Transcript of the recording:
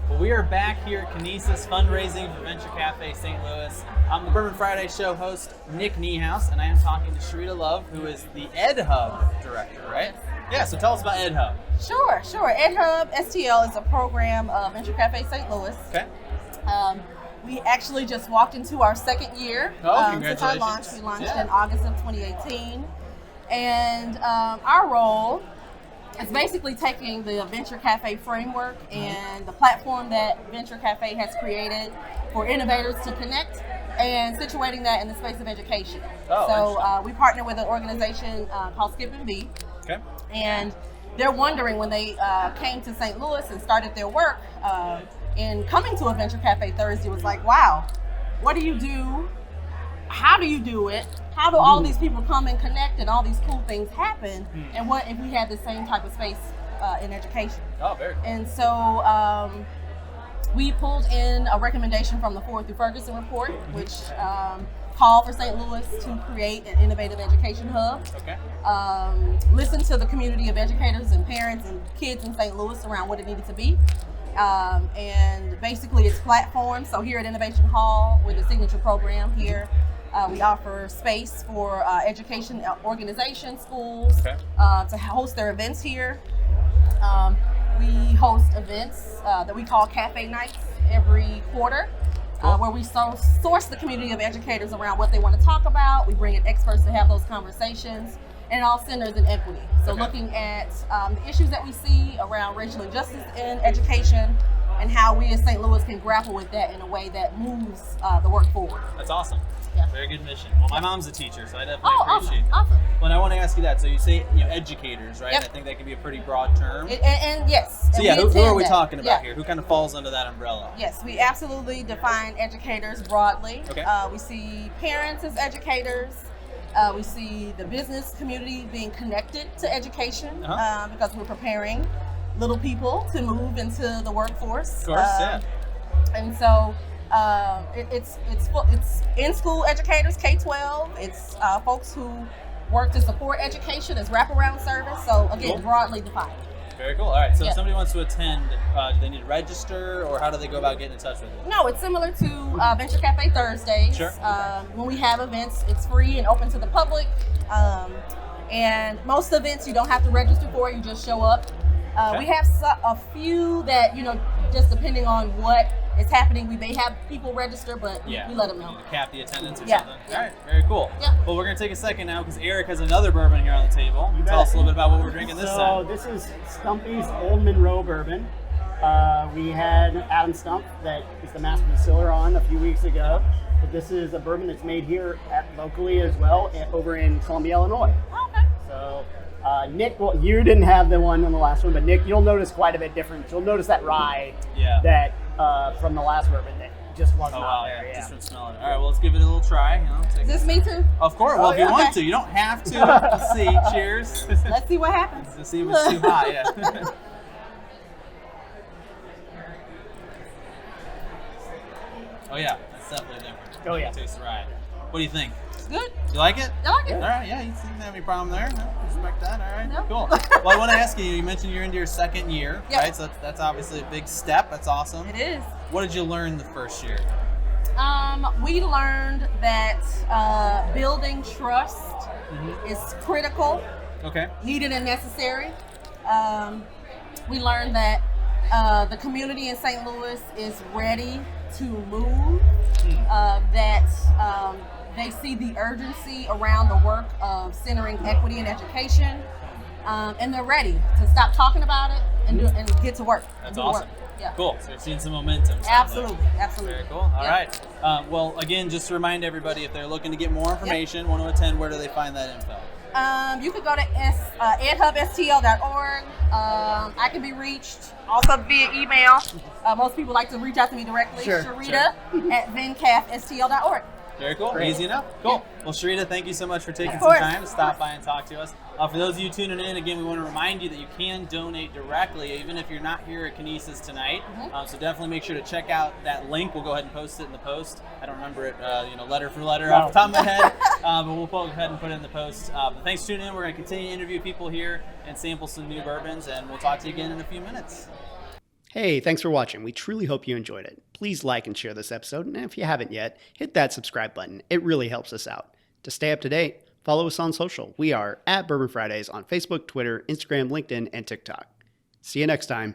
Well, we are back here at Kinesis fundraising for Venture Café St. Louis. I'm the Bourbon Friday show host, Nick Niehaus, and I am talking to Sherita Love, who is the EdHub director, right? Yeah, so tell us about EdHub. Sure. EdHub STL is a program of Venture Café St. Louis. Okay. We actually just walked into our second year since our launch. We launched in August of 2018. And our role is basically taking the Venture Café framework and the platform that Venture Café has created for innovators to connect and situating that in the space of education. So we partner with an organization called Skip and Bee. Okay. And they're wondering when they came to St. Louis and started their work in coming to a Venture Café Thursday was like, wow, what do you do? How do you do it? How do all these people come and connect and all these cool things happen? And what if we had the same type of space in education? Oh, very cool. And so we pulled in a recommendation from the Ford through Ferguson report, which called for St. Louis to create an innovative education hub. Okay. Listen to the community of educators and parents and kids in St. Louis around what it needed to be. And basically it's platform. So here at Innovation Hall, with the signature program here, we offer space for education organizations, schools, to host their events here. We host events that we call Cafe Nights every quarter, where we source the community of educators around what they want to talk about. We bring in experts to have those conversations, and it all centers in equity. So looking at the issues that we see around racial injustice in education and how we as St. Louis can grapple with that in a way that moves the work forward. That's awesome. Yeah. Very good mission. Well, my mom's a teacher, so I definitely appreciate that. Awesome. Well, and I want to ask you that. So you say educators, right? Yep. I think that can be a pretty broad term. And yes. So and who are we talking about here? Who kind of falls under that umbrella? Yes, we absolutely define educators broadly. Okay. We see parents as educators. We see the business community being connected to education because we're preparing little people to move into the workforce. Of course, yeah. And so it's in-school educators, K-12. It's folks who work to support education as wraparound service. So again, broadly defined. Very cool. All right. So if somebody wants to attend, do they need to register, or how do they go about getting in touch with it? No, it's similar to Venture Café Thursdays. Sure. When we have events, it's free and open to the public. And most events you don't have to register for; you just show up. We have a few that, just depending on what is happening, we may have people register, but we let them know. You cap the attendance or something. Yeah. All right, very cool. Yeah. Well, we're going to take a second now because Eric has another bourbon here on the table. Tell us a little bit about what we're drinking this time. So this is Stumpy's Old Monroe Bourbon. We had Adam Stump, that is the master distiller, on a few weeks ago. But this is a bourbon that's made here locally as well, over in Columbia, Illinois. Oh, okay. So Nick, well, you didn't have the one in the last one, but Nick, you'll notice quite a bit different. You'll notice that rye that from the last bourbon that just wasn't out there. Just from smelling it. All right, well, let's give it a little try. Is this me too? Of course. Well, if you want to, you don't have to. Let's see. Cheers. Let's see what happens. Let's see if it's too hot. Yeah. Oh yeah, that's definitely different. Oh yeah. Tastes right. What do you think? It's good. You like it? I like it. All right, yeah, you didn't have any problem there. No, respect that. All right, No. cool. Well, I want to ask you. You mentioned you're into your second year, right? So that's obviously a big step. That's awesome. It is. What did you learn the first year? We learned that building trust is critical, needed and necessary. We learned that the community in St. Louis is ready to move, that they see the urgency around the work of centering equity in education, and they're ready to stop talking about it and get to work. That's awesome. Yeah. Cool. So you're seeing some momentum. Absolutely. Very cool. All right. Well, again, just to remind everybody, if they're looking to get more information, want to attend, where do they find that info? You could go to edhubstl.org. I can be reached also via email. Most people like to reach out to me directly. Sure. Sherita at vencafstl.org. Very cool. Great. Easy enough. Cool. Well, Sherita, thank you so much for taking Of some course. time to stop by and talk to us. For those of you tuning in, again, we want to remind you that you can donate directly, even if you're not here at Kinesis tonight. So definitely make sure to check out that link. We'll go ahead and post it in the post. I don't remember it, letter for letter off the top of my head, but we'll go ahead and put it in the post. But thanks for tuning in. We're going to continue to interview people here and sample some new bourbons, and we'll talk to you again in a few minutes. Hey, thanks for watching. We truly hope you enjoyed it. Please like and share this episode, and if you haven't yet, hit that subscribe button. It really helps us out. To stay up to date, follow us on social. We are at Bourbon Fridays on Facebook, Twitter, Instagram, LinkedIn, and TikTok. See you next time.